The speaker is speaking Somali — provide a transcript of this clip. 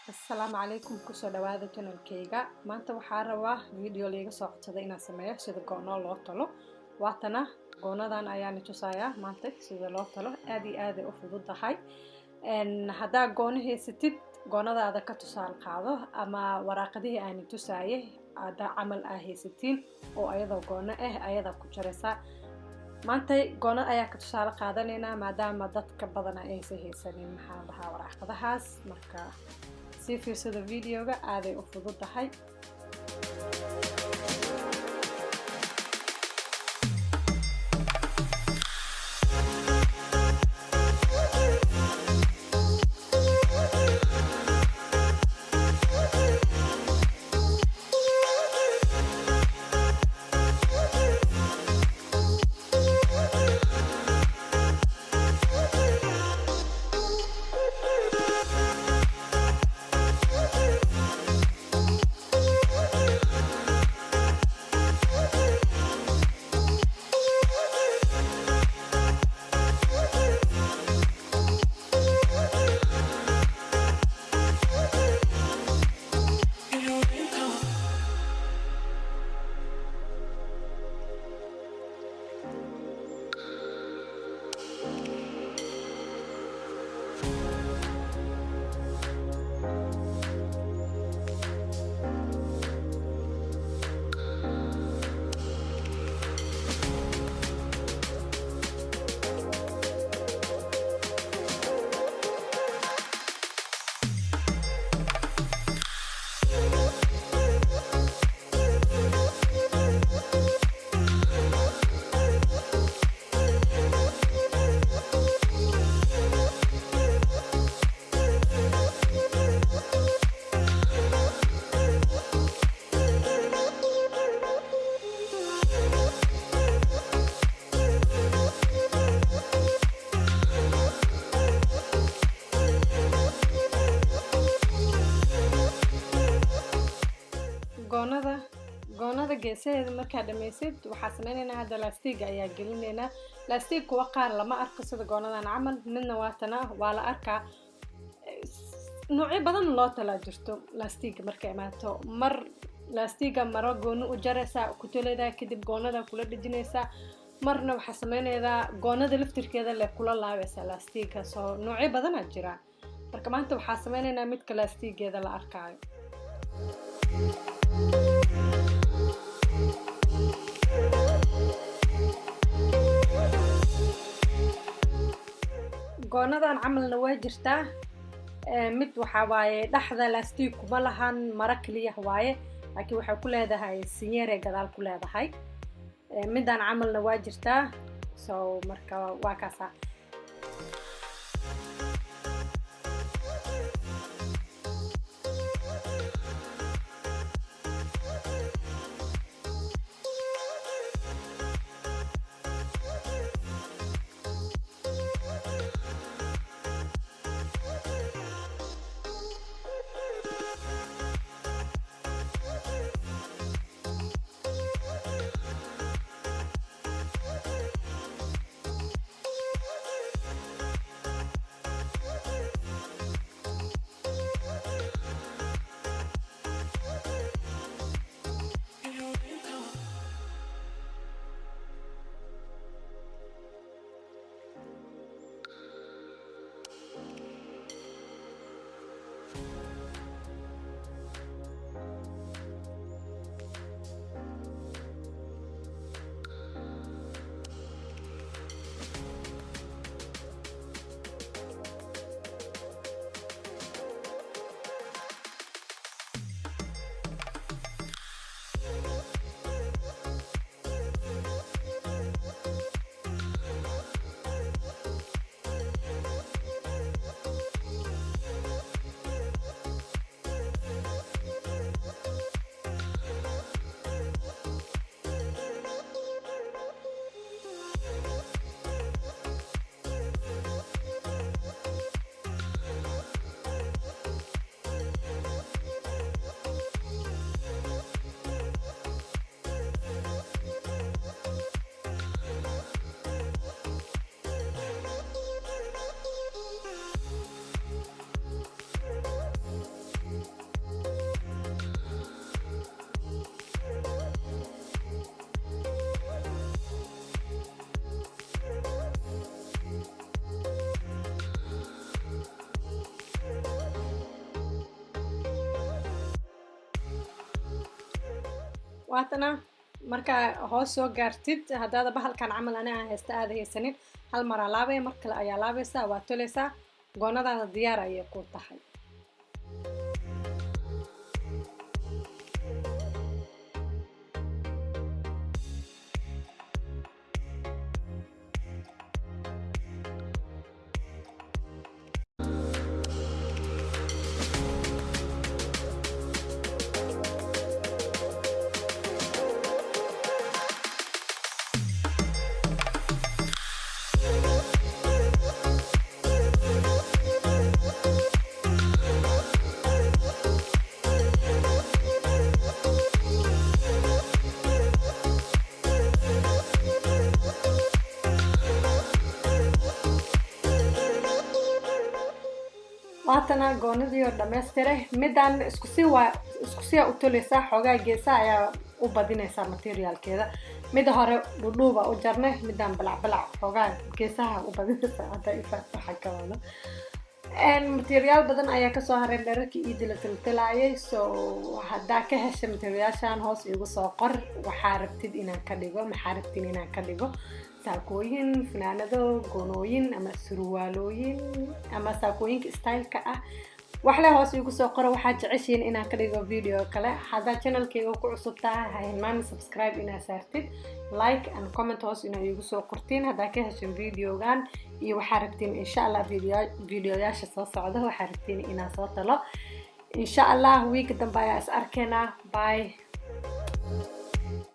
السلام عليكم كسو dhawaada channelkayga maanta waxaan rabaa video liiga soo codsaday inaan sameeyo sida goono loo talo waatana goonadan ayaan tusayaa maanta sida loo talo aad iyo aad u fududahay hadaa goono haysatid goonadaada ka tusaal qaado ama waraaqadihii aan tusaayay ada amal haysatiin oo ayadoo goono ayada ku jiraysa maanta goono ayaa ka tusaal qaadanayna maadaama dadka badan ay haysanin maxaa lahaa waraaqadahaas marka si fiirsada videoga aaday u fududahay goonada geesaheeda markaa dhameysid waxaa sameynayna hadda laastiga ayaa gelinayna laastig kuwa qaar lama arko sida goonadan camal midna waatana waa la arkaa noocyo badan loo talaa jirto laastiga markay imaato mar laastiga maro gooni u jaraysa ku toleedaa kadib goonada kula dhijinaysa marna waxaa sameynaydaa goonada laftirkeeda le kula laabaysa laastiga soo noocyo badan jiraan marka maanta waxaa sameynaynaa midka laastigeeda la arkaayo goonadan camalna waa jirtaa mid waxa waaye dhaxda laastig kuma lahan mara kaliya waaye laakiin waxa ku leedahay sinyeer gadaal ku leedahay midaan camalna waa jirtaa soo marka waa kaasa waatana marka hoos soo gaartid haddaad bahalkan camal aniga haysta aad haysanin hal mar laabay mar kale ayaa laabaysaa waa tolaysaa goonadaada diyaar ayay ku tahay waatana goonadii oo dhameystiray midaan isku si u tolaysaa xogaa geesa ayaa u badinaysaa materialkeeda mid hore dhudhuuba u jarnay midaan balac xogaa geesaha u badinaysaa hadda waxa ka wada material badan ayaa kasoo haray dhararkii iidi la tiltilaayay so haddaa ka heshay materialshan hoos igu soo qor waxaa rabtid inaan ka dhigo maxaa rabtin inaan ka dhigo saakooyin fanaanado goonooyin ama surwaalooyin ama saakooyinka styleka ah wax le hoos igu soo qoro waxaad jeceshiin inaan ka dhigo video kale haddaa channelkayga ku cusub tahay ha hilmaami subscribe inaad saartid like and comment hoos inaad igu soo qortiin haddaa ka heshin videogan iyo waxaa rabtiin insha allah videoyaasha soo socda waxaa rabtiin inaan soo talo insha allah week dambe ayaa is arkeynaa bye